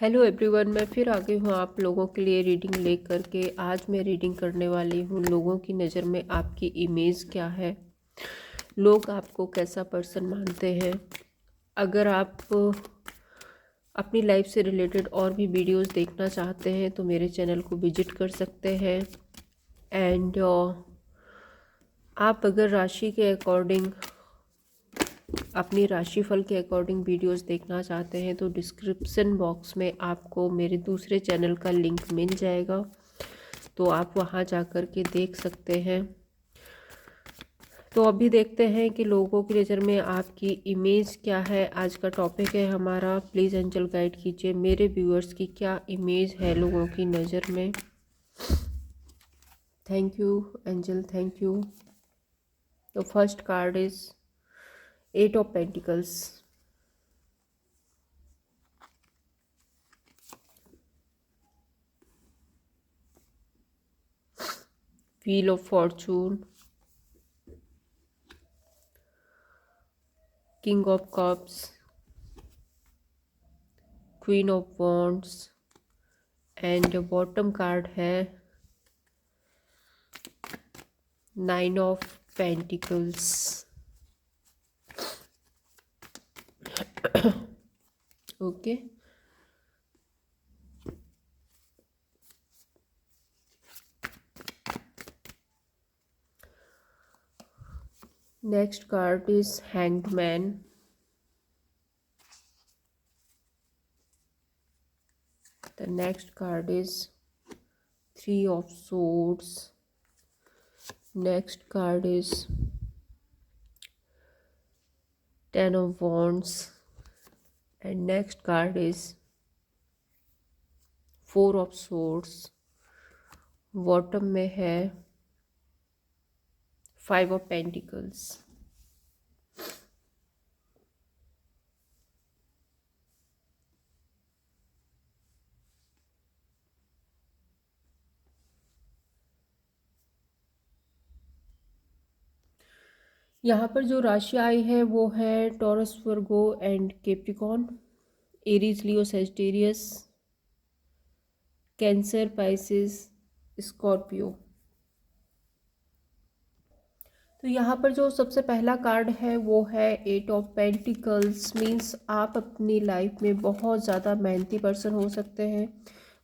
Hello everyone, मैं फिर आ गई हूँ आप लोगों के लिए रीडिंग लेकर के। आज मैं रीडिंग करने वाली हूँ लोगों की नज़र में आपकी इमेज क्या है, लोग आपको कैसा पर्सन मानते हैं। अगर आप अपनी लाइफ से रिलेटेड और भी वीडियोस देखना चाहते हैं तो मेरे चैनल को विजिट कर सकते हैं। एंड आप अगर राशि के अकॉर्डिंग, अपनी राशिफल के अकॉर्डिंग वीडियोस देखना चाहते हैं तो डिस्क्रिप्शन बॉक्स में आपको मेरे दूसरे चैनल का लिंक मिल जाएगा, तो आप वहां जाकर के देख सकते हैं। तो अभी देखते हैं कि लोगों की नज़र में आपकी इमेज क्या है। आज का टॉपिक है हमारा, प्लीज़ एंजल गाइड कीजिए मेरे व्यूअर्स की क्या इमेज है लोगों की नज़र में। Thank you Angel, thank you. तो first card is 8 of pentacles, wheel of fortune, king of cups, queen of wands and bottom card है 9 of pentacles. Okay, next card is Hanged Man, the next card is 3 of Swords, next card is 10 of Wands and next card is 4 of Swords। Bottom में है 5 of Pentacles। यहाँ पर जो राशि आई है वो है taurus, Virgo and Capricorn, Aries, Leo, Sagittarius, cancer, Pisces, Scorpio. तो यहाँ पर जो सबसे पहला कार्ड है वो है 8 ऑफ पेंटिकल्स। मीन्स आप अपनी लाइफ में बहुत ज़्यादा मेहनती पर्सन हो सकते हैं,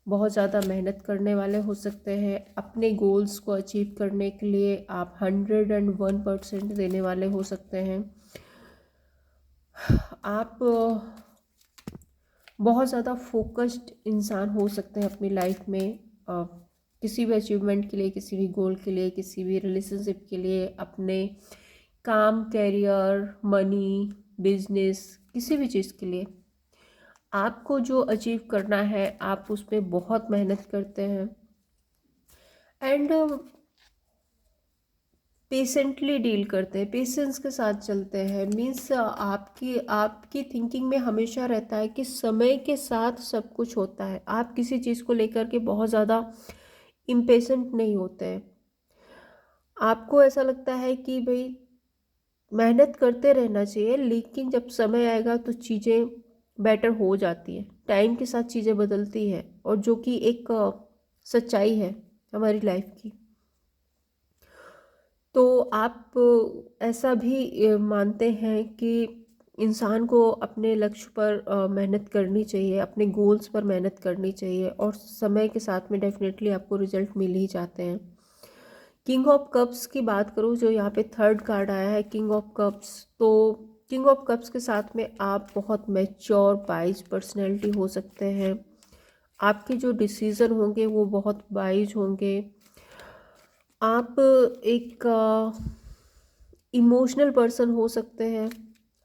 बहुत ज़्यादा मेहनत करने वाले हो सकते हैं। अपने गोल्स को अचीव करने के लिए आप 101% देने वाले हो सकते हैं। आप बहुत ज़्यादा फोकस्ड इंसान हो सकते हैं अपनी लाइफ में, किसी भी अचीवमेंट के लिए, किसी भी गोल के लिए, किसी भी रिलेशनशिप के लिए, अपने काम, कैरियर, मनी, बिजनेस, किसी भी चीज़ के लिए आपको जो अचीव करना है आप उस पर बहुत मेहनत करते हैं एंड पेशेंटली डील करते हैं, पेशेंस के साथ चलते हैं। मीन्स आपकी आपकी थिंकिंग में हमेशा रहता है कि समय के साथ सब कुछ होता है। आप किसी चीज़ को लेकर के बहुत ज़्यादा इम्पेशेंट नहीं होते हैं। आपको ऐसा लगता है कि भाई मेहनत करते रहना चाहिए, लेकिन जब समय आएगा तो चीज़ें बेटर हो जाती है। टाइम के साथ चीज़ें बदलती है और जो कि एक सच्चाई है हमारी लाइफ की। तो आप ऐसा भी मानते हैं कि इंसान को अपने लक्ष्य पर मेहनत करनी चाहिए, अपने गोल्स पर मेहनत करनी चाहिए और समय के साथ में डेफिनेटली आपको रिजल्ट मिल ही जाते हैं। किंग ऑफ कप्स की बात करूँ, जो यहाँ पे थर्ड कार्ड आया है किंग ऑफ कप्स, तो किंग ऑफ कप्स के साथ में आप बहुत मैच्योर, वाइज पर्सनैलिटी हो सकते हैं। आपके जो डिसीज़न होंगे वो बहुत वाइज होंगे। आप एक इमोशनल पर्सन हो सकते हैं।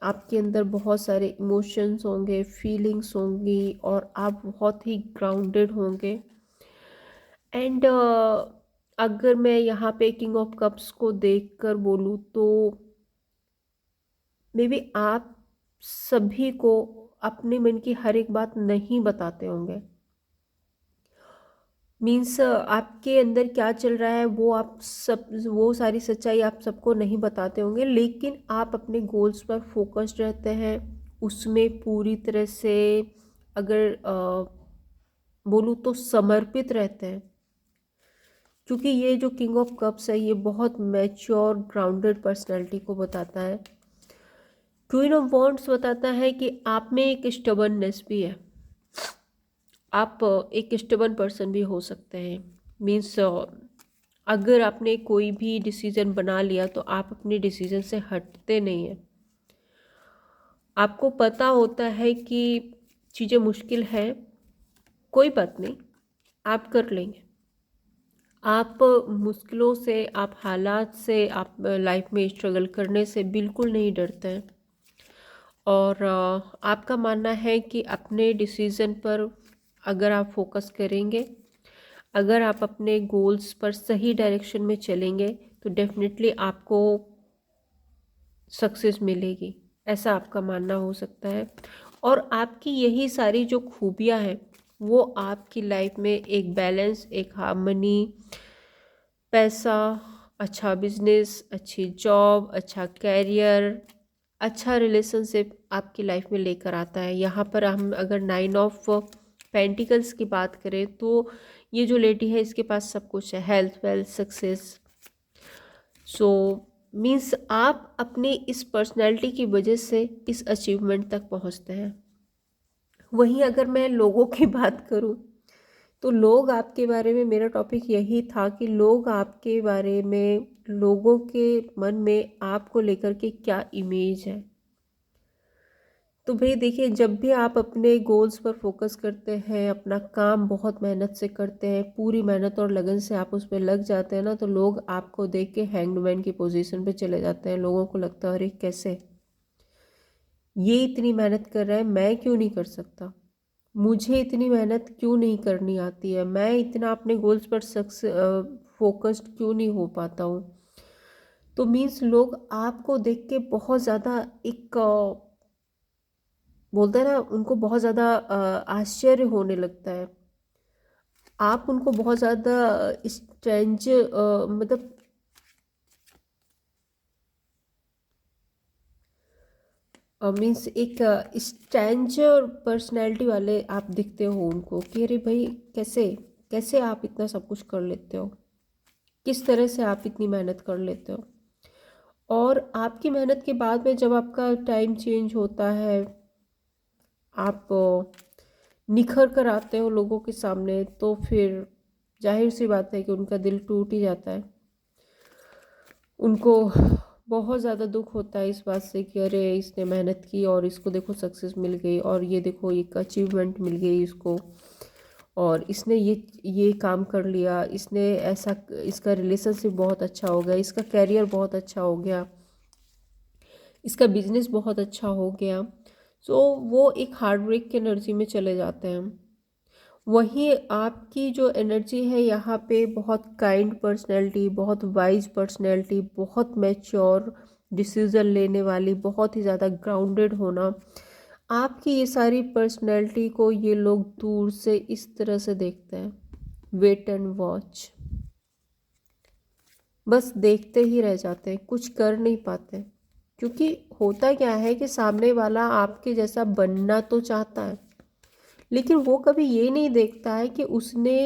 आपके अंदर बहुत सारे इमोशंस होंगे, फीलिंग्स होंगी और आप बहुत ही ग्राउंडेड होंगे। एंड अगर मैं यहाँ पे किंग ऑफ कप्स को देखकर बोलूँ तो मे बी आप सभी को अपने मन की हर एक बात नहीं बताते होंगे। मीन्स आपके अंदर क्या चल रहा है वो सारी सच्चाई आप सबको नहीं बताते होंगे, लेकिन आप अपने गोल्स पर फोकस्ड रहते हैं, उसमें पूरी तरह से अगर बोलूँ तो समर्पित रहते हैं, क्योंकि ये जो किंग ऑफ कप्स है ये बहुत मैच्योर ग्राउंडेड पर्सनैलिटी को बताता है। क्वीन ऑफ वॉन्ड्स बताता है कि आप में एक स्टबर्ननेस भी है, आप एक स्टबर्न पर्सन भी हो सकते हैं। मीन्स अगर आपने कोई भी डिसीजन बना लिया तो आप अपने डिसीजन से हटते नहीं हैं। आपको पता होता है कि चीज़ें मुश्किल है, कोई बात नहीं, आप कर लेंगे। आप मुश्किलों से, आप हालात से, आप लाइफ में स्ट्रगल करने से बिल्कुल नहीं डरते हैं। और आपका मानना है कि अपने डिसीज़न पर अगर आप फोकस करेंगे, अगर आप अपने गोल्स पर सही डायरेक्शन में चलेंगे तो डेफिनेटली आपको सक्सेस मिलेगी, ऐसा आपका मानना हो सकता है। और आपकी यही सारी जो खूबियाँ हैं वो आपकी लाइफ में एक बैलेंस, एक हार्मनी, पैसा, अच्छा बिजनेस, अच्छी जॉब, अच्छा कैरियर, अच्छा रिलेशनशिप आपकी लाइफ में लेकर आता है। यहाँ पर हम अगर 9 ऑफ पेंटिकल्स की बात करें तो ये जो लेडी है इसके पास सब कुछ है, health, wealth, success. So means आप अपनी इस पर्सनैलिटी की वजह से इस अचीवमेंट तक पहुँचते हैं। वहीं अगर मैं लोगों की बात करूँ तो लोग आपके बारे में, मेरा टॉपिक यही था कि लोग आपके बारे में, लोगों के मन में आपको लेकर के क्या इमेज है। तो भाई देखिए, जब भी आप अपने गोल्स पर फोकस करते हैं, अपना काम बहुत मेहनत से करते हैं, पूरी मेहनत और लगन से आप उस पर लग जाते हैं ना, तो लोग आपको देख के हैंग्ड मैन की पोजीशन पे चले जाते हैं। लोगों को लगता है अरे कैसे ये इतनी मेहनत कर रहा है, मैं क्यों नहीं कर सकता, मुझे इतनी मेहनत क्यों नहीं करनी आती है, मैं इतना अपने गोल्स पर फोकस्ड क्यों नहीं हो पाता हूँ। तो मीन्स लोग आपको देख के बहुत ज़्यादा एक बोलते हैं ना, उनको बहुत ज़्यादा आश्चर्य होने लगता है। आप उनको बहुत ज़्यादा स्ट्रेंज मतलब मीन्स एक स्ट्रेंज पर्सनैलिटी वाले आप दिखते हो उनको कि अरे भाई कैसे कैसे आप इतना सब कुछ कर लेते हो, किस तरह से आप इतनी मेहनत कर लेते हो। और आपकी मेहनत के बाद में जब आपका टाइम चेंज होता है, आप निखर कर आते हो लोगों के सामने, तो फिर जाहिर सी बात है कि उनका दिल टूट ही जाता है। उनको बहुत ज़्यादा दुख होता है इस बात से कि अरे इसने मेहनत की और इसको देखो सक्सेस मिल गई, और ये देखो एक अचीवमेंट मिल गई इसको, और इसने ये काम कर लिया, इसने ऐसा, इसका रिलेशनशिप बहुत अच्छा हो गया, इसका कैरियर बहुत अच्छा हो गया, इसका बिजनेस बहुत अच्छा हो गया। सो वो एक हार्ड ब्रेक की एनर्जी में चले जाते हैं। वहीं आपकी जो एनर्जी है यहाँ पे बहुत काइंड पर्सनैलिटी, बहुत वाइज पर्सनैलिटी, बहुत मैच्योर डिसीज़न लेने वाली, बहुत ही ज़्यादा ग्राउंडेड होना, आपकी ये सारी पर्सनैलिटी को ये लोग दूर से इस तरह से देखते हैं, वेट एंड वॉच, बस देखते ही रह जाते हैं, कुछ कर नहीं पाते। क्योंकि होता क्या है कि सामने वाला आपके जैसा बनना तो चाहता है, लेकिन वो कभी ये नहीं देखता है कि उसने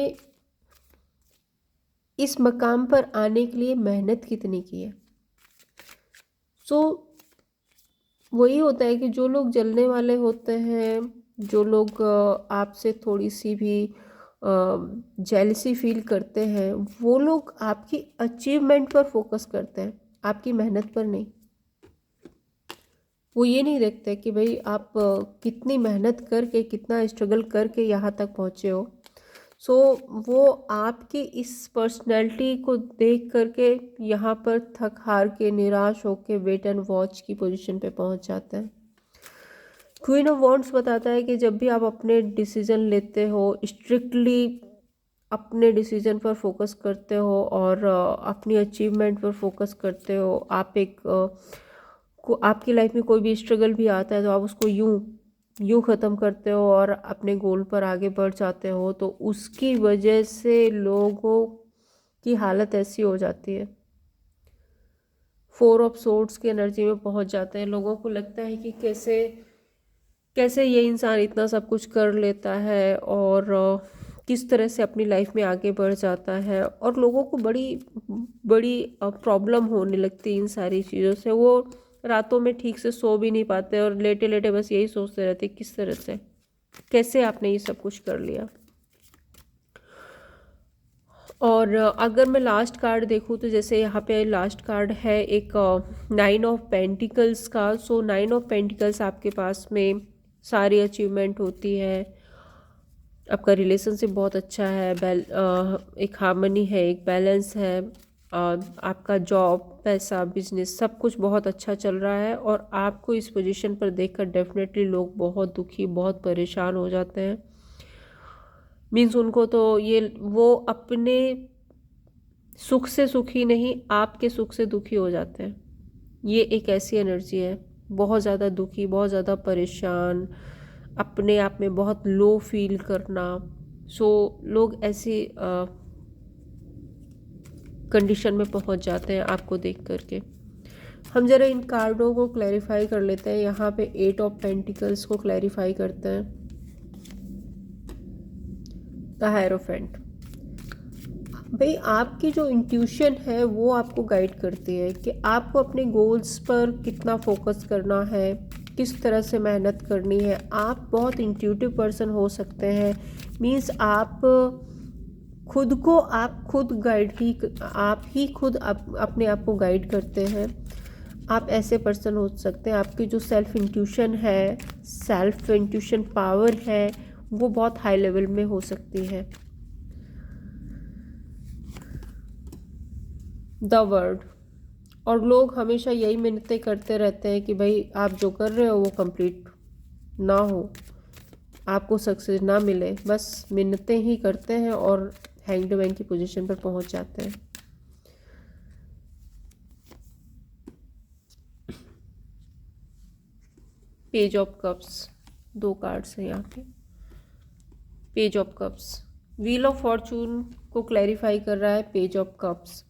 इस मकाम पर आने के लिए मेहनत कितनी की है। सो वही होता है कि जो लोग जलने वाले होते हैं, जो लोग आपसे थोड़ी सी भी जेलसी फील करते हैं, वो लोग आपकी अचीवमेंट पर फोकस करते हैं, आपकी मेहनत पर नहीं। वो ये नहीं देखते कि भाई आप कितनी मेहनत करके, कितना स्ट्रगल करके यहाँ तक पहुँचे हो। सो वो आपकी इस पर्सनैलिटी को देख करके यहाँ पर थक हार के, निराश होके वेट एंड वॉच की पोजीशन पे पहुँच जाते हैं। क्वीन ऑफ वॉन्ड्स बताता है कि जब भी आप अपने डिसीजन लेते हो, स्ट्रिक्टली अपने डिसीजन पर फोकस करते हो और अपनी अचीवमेंट पर फोकस करते हो, आप एक आपकी लाइफ में कोई भी स्ट्रगल भी आता है तो आप उसको यूं ख़त्म करते हो और अपने गोल पर आगे बढ़ जाते हो, तो उसकी वजह से लोगों की हालत ऐसी हो जाती है, 4 ऑफ सोर्ड्स की एनर्जी में पहुंच जाते हैं। लोगों को लगता है कि कैसे कैसे ये इंसान इतना सब कुछ कर लेता है, और किस तरह से अपनी लाइफ में आगे बढ़ जाता है, और लोगों को बड़ी बड़ी प्रॉब्लम होने लगती है इन सारी चीज़ों से। वो रातों में ठीक से सो भी नहीं पाते और लेटे लेटे बस यही सोचते रहते किस तरह से, कैसे आपने ये सब कुछ कर लिया। और अगर मैं लास्ट कार्ड देखूँ तो जैसे यहाँ पे लास्ट कार्ड है एक 9 ऑफ पेंटिकल्स का। सो 9 ऑफ पेंटिकल्स आपके पास में सारी अचीवमेंट होती है, आपका रिलेशनशिप बहुत अच्छा है, एक हार्मनी है, एक बैलेंस है, आपका जॉब, पैसा, बिजनेस सब कुछ बहुत अच्छा चल रहा है। और आपको इस पोजीशन पर देखकर डेफिनेटली लोग बहुत दुखी, बहुत परेशान हो जाते हैं। मीन्स उनको तो ये, वो अपने सुख से सुखी नहीं, आपके सुख से दुखी हो जाते हैं। ये एक ऐसी एनर्जी है, बहुत ज़्यादा दुखी, बहुत ज़्यादा परेशान, अपने आप में बहुत लो फील करना। सो लोग ऐसी कंडीशन में पहुंच जाते हैं आपको देख करके। हम ज़रा इन कार्डों को क्लैरिफाई कर लेते हैं। यहाँ पे 8 ऑफ पेंटिकल्स को क्लैरिफाई करते हैं। द हायरोफेंट, भाई आपकी जो इंट्यूशन है वो आपको गाइड करती है कि आपको अपने गोल्स पर कितना फोकस करना है, किस तरह से मेहनत करनी है। आप बहुत इंट्यूटिव पर्सन हो सकते हैं, मीन्स आप खुद को, आप खुद गाइड ही, आप ही खुद अपने आप को गाइड करते हैं। आप ऐसे पर्सन हो सकते हैं, आपकी जो सेल्फ इंट्यूशन है, सेल्फ इंट्यूशन पावर है, वो बहुत हाई लेवल में हो सकती है। द वर्ड, और लोग हमेशा यही मिन्नतें करते रहते हैं कि भाई आप जो कर रहे हो वो कंप्लीट ना हो, आपको सक्सेस ना मिले, बस मिन्नतें ही करते हैं और हैंग्ड मैन की पोजीशन पर पहुंच जाते हैं। पेज ऑफ कप्स, 2 कार्ड्स हैं यहाँ पे। Page of cups wheel of Fortune को क्लैरिफाई कर रहा है, page of cups.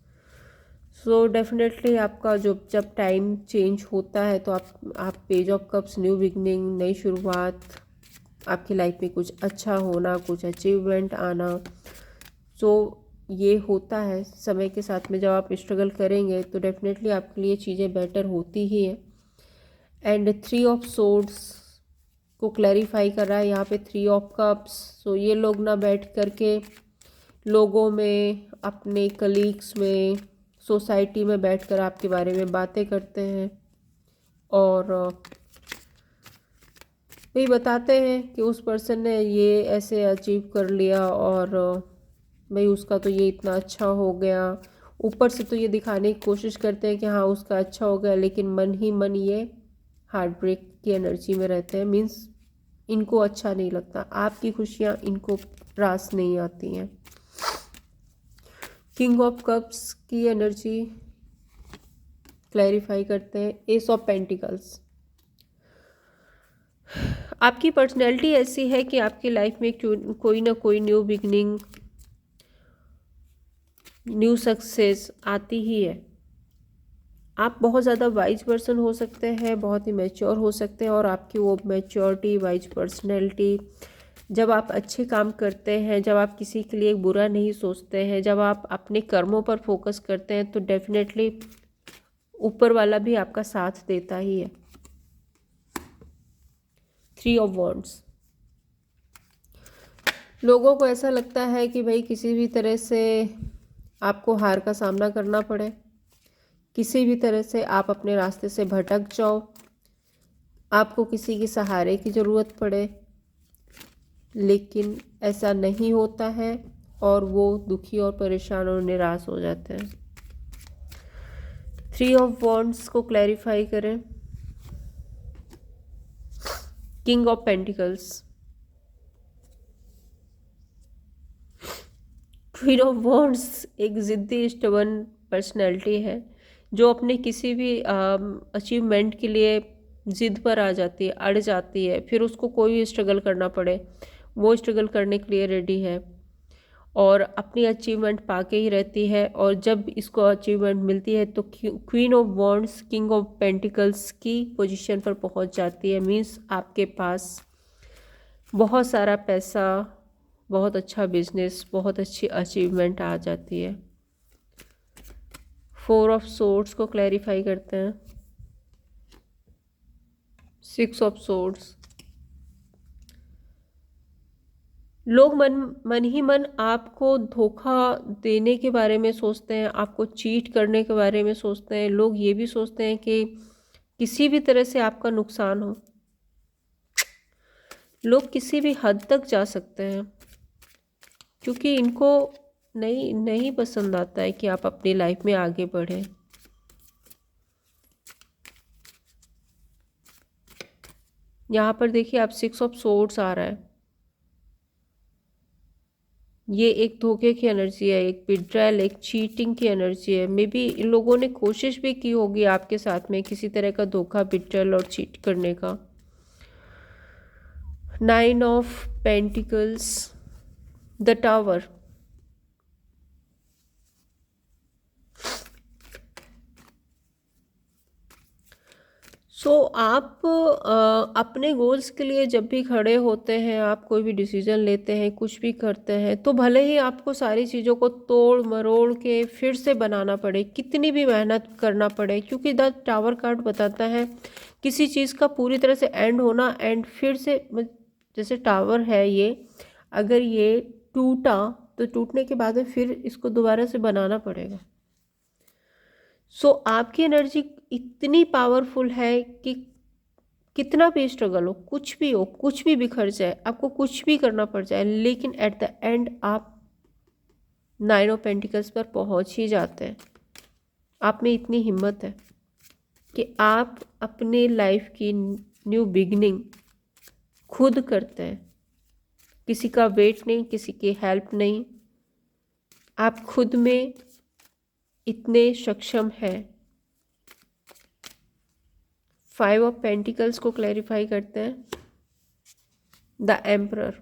So definitely आपका जो जब टाइम चेंज होता है तो आप page of cups, new beginning, नई शुरुआत, आपकी लाइफ में कुछ अच्छा होना, कुछ अचीवमेंट आना। सो ये होता है समय के साथ में। जब आप स्ट्रगल करेंगे तो डेफिनेटली आपके लिए चीज़ें बेटर होती ही हैं। एंड 3 ऑफ सोर्ड्स को क्लैरिफाई कर रहा है यहाँ पे, 3 ऑफ कप्स। सो ये लोग ना बैठ करके लोगों में, अपने कलीग्स में, सोसाइटी में बैठकर आपके बारे में बातें करते हैं और वही बताते हैं कि उस पर्सन ने ये ऐसे अचीव कर लिया और भाई उसका तो ये इतना अच्छा हो गया। ऊपर से तो ये दिखाने की कोशिश करते हैं कि हाँ उसका अच्छा हो गया, लेकिन मन ही मन ये हार्ट ब्रेक की एनर्जी में रहते हैं। मीन्स इनको अच्छा नहीं लगता, आपकी खुशियाँ इनको रास नहीं आती हैं। किंग ऑफ कप्स की एनर्जी क्लैरिफाई करते हैं, एस ऑफ पेंटिकल्स। आपकी पर्सनैलिटी ऐसी है कि आपकी लाइफ में कोई ना कोई न्यू बिगनिंग, न्यू सक्सेस आती ही है। आप बहुत ज़्यादा वाइज पर्सन हो सकते हैं, बहुत ही मैच्योर हो सकते हैं, और आपकी वो मैच्योरिटी, वाइज पर्सनैलिटी, जब आप अच्छे काम करते हैं, जब आप किसी के लिए बुरा नहीं सोचते हैं, जब आप अपने कर्मों पर फोकस करते हैं, तो डेफिनेटली ऊपर वाला भी आपका साथ देता ही है। 3 ऑफ वॉन्ड्स, लोगों को ऐसा लगता है कि भाई किसी भी तरह से आपको हार का सामना करना पड़े, किसी भी तरह से आप अपने रास्ते से भटक जाओ, आपको किसी के सहारे की ज़रूरत पड़े, लेकिन ऐसा नहीं होता है और वो दुखी और परेशान और निराश हो जाते हैं। 3 ऑफ वॉन्ड्स को क्लैरिफाई करें, king of pentacles, queen of wands एक ज़िद्दी स्टबर्न पर्सनैलिटी है जो अपने किसी भी अचीवमेंट के लिए ज़िद पर आ जाती है, अड़ जाती है, फिर उसको कोई भी स्ट्रगल करना पड़े वो स्ट्रगल करने के लिए रेडी है और अपनी अचीवमेंट पाके ही रहती है। और जब इसको अचीवमेंट मिलती है तो queen of wands, king of pentacles की पोजीशन पर पहुंच जाती है। मीन्स आपके पास बहुत सारा पैसा, बहुत अच्छा बिजनेस, बहुत अच्छी अचीवमेंट आ जाती है। 4 ऑफ सोर्ड्स को क्लैरिफाई करते हैं। 6 ऑफ सोर्ड्स, लोग मन ही मन आपको धोखा देने के बारे में सोचते हैं, आपको चीट करने के बारे में सोचते हैं। लोग ये भी सोचते हैं कि किसी भी तरह से आपका नुकसान हो। लोग किसी भी हद तक जा सकते हैं क्योंकि इनको नहीं नहीं पसंद आता है कि आप अपनी लाइफ में आगे बढ़ें। यहाँ पर देखिए आप 6 ऑफ सोर्ड्स आ रहा है। ये एक धोखे की एनर्जी है, एक बिट्रेयल, एक चीटिंग की एनर्जी है। मे बी इन लोगों ने कोशिश भी की होगी आपके साथ में किसी तरह का धोखा, बिट्रेयल और चीट करने का। 9 ऑफ पेंटिकल्स, द टावर, आप अपने गोल्स के लिए जब भी खड़े होते हैं, आप कोई भी डिसीजन लेते हैं, कुछ भी करते हैं, तो भले ही आपको सारी चीज़ों को तोड़ मरोड़ के फिर से बनाना पड़े, कितनी भी मेहनत करना पड़े, क्योंकि द टावर कार्ड बताता है किसी चीज़ का पूरी तरह से एंड होना, एंड फिर से जैसे टावर है ये, अगर ये टूटा तो टूटने के बाद में फिर इसको दोबारा से बनाना पड़ेगा। आपकी एनर्जी इतनी पावरफुल है कि कितना भी स्ट्रगल हो, कुछ भी हो, कुछ भी बिखर जाए, आपको कुछ भी करना पड़ जाए, लेकिन एट द एंड आप 9 ऑफ पेंटिकल्स पर पहुंच ही जाते हैं। आप में इतनी हिम्मत है कि आप अपने लाइफ की न्यू बिगिनिंग खुद करते हैं, किसी का वेट नहीं, किसी की हेल्प नहीं, आप खुद में इतने सक्षम हैं। 5 ऑफ पेंटिकल्स को क्लैरिफाई करते हैं, द एम्परर।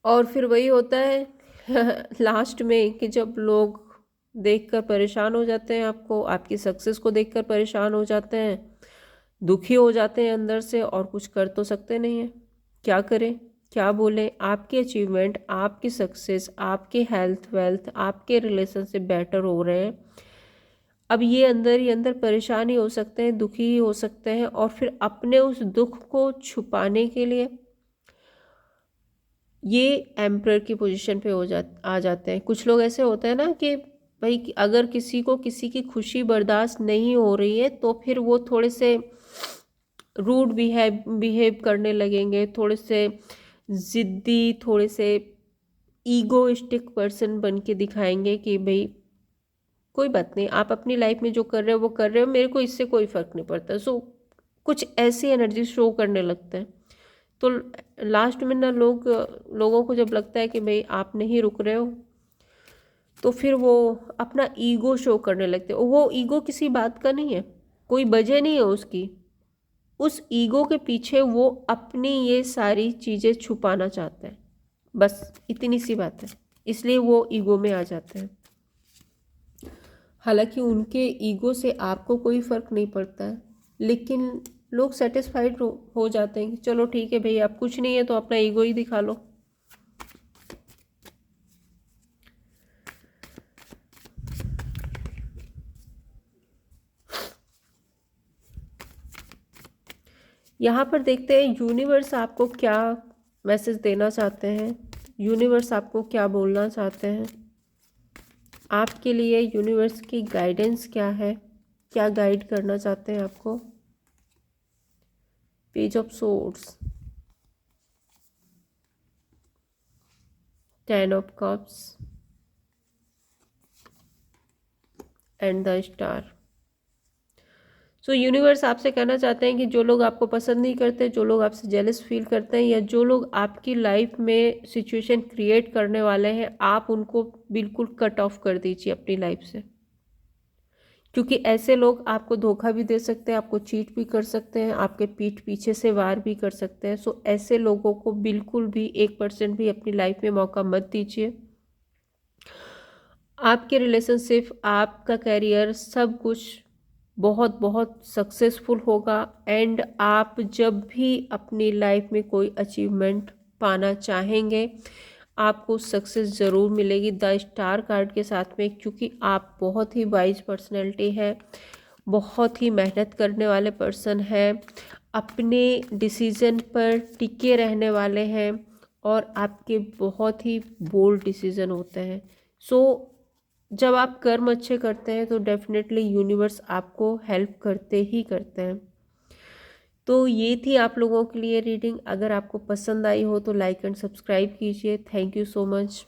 और फिर वही होता है लास्ट में कि जब लोग देखकर परेशान हो जाते हैं, आपको आपकी सक्सेस को देखकर परेशान हो जाते हैं, दुखी हो जाते हैं अंदर से, और कुछ कर तो सकते नहीं हैं। क्या करें, क्या बोलें? आपकी अचीवमेंट, आपकी सक्सेस, आपके हेल्थ वेल्थ, आपके रिलेशनशिप बेटर हो रहे हैं, अब ये अंदर ही अंदर परेशान ही हो सकते हैं, दुखी ही हो सकते हैं, और फिर अपने उस दुख को छुपाने के लिए ये एम्परर की पोजीशन पे आ जाते हैं। कुछ लोग ऐसे होते हैं ना कि भाई अगर किसी को किसी की खुशी बर्दाश्त नहीं हो रही है तो फिर वो थोड़े से रूड बिहेव करने लगेंगे, थोड़े से ज़िद्दी, थोड़े से ईगोइस्टिक पर्सन बन के दिखाएंगे कि भाई कोई बात नहीं, आप अपनी लाइफ में जो कर रहे हो वो कर रहे हो, मेरे को इससे कोई फ़र्क नहीं पड़ता। कुछ ऐसी एनर्जी शो करने लगते हैं। तो लास्ट में ना लोगों को जब लगता है कि भाई आप नहीं रुक रहे हो, तो फिर वो अपना ईगो शो करने लगते हैं। वो ईगो किसी बात का नहीं है, कोई वजह नहीं है उसकी। उस ईगो के पीछे वो अपनी ये सारी चीज़ें छुपाना चाहते हैं, बस इतनी सी बात है, इसलिए वो ईगो में आ जाते हैं। हालांकि उनके ईगो से आपको कोई फ़र्क नहीं पड़ता है, लेकिन लोग सेटिस्फाइड हो जाते हैं कि चलो ठीक है भाई, अब कुछ नहीं है तो अपना ईगो ही दिखा लो। यहाँ पर देखते हैं यूनिवर्स आपको क्या मैसेज देना चाहते हैं, यूनिवर्स आपको क्या बोलना चाहते हैं, आपके लिए यूनिवर्स की गाइडेंस क्या है, क्या गाइड करना चाहते हैं आपको। Page of swords, 10 of cups and the star. Universe आपसे कहना चाहते हैं कि जो लोग आपको पसंद नहीं करते, जो लोग आपसे जेलस फील करते हैं, या जो लोग आपकी लाइफ में सिचुएशन क्रिएट करने वाले हैं, आप उनको बिल्कुल कट ऑफ कर दीजिए अपनी लाइफ से, क्योंकि ऐसे लोग आपको धोखा भी दे सकते हैं, आपको चीट भी कर सकते हैं, आपके पीठ पीछे से वार भी कर सकते हैं। ऐसे लोगों को बिल्कुल भी 1% भी अपनी लाइफ में मौका मत दीजिए। आपके रिलेशनशिप, आपका करियर, सब कुछ बहुत बहुत सक्सेसफुल होगा। एंड आप जब भी अपनी लाइफ में कोई अचीवमेंट पाना चाहेंगे, आपको सक्सेस ज़रूर मिलेगी द स्टार कार्ड के साथ में, क्योंकि आप बहुत ही वाइज पर्सनैलिटी हैं, बहुत ही मेहनत करने वाले पर्सन हैं, अपने डिसीज़न पर टिके रहने वाले हैं और आपके बहुत ही बोल्ड डिसीज़न होते हैं। सो जब आप कर्म अच्छे करते हैं तो डेफिनेटली यूनिवर्स आपको हेल्प करते ही करते हैं। तो ये थी आप लोगों के लिए रीडिंग। अगर आपको पसंद आई हो तो लाइक एंड सब्सक्राइब कीजिए। Thank you so much.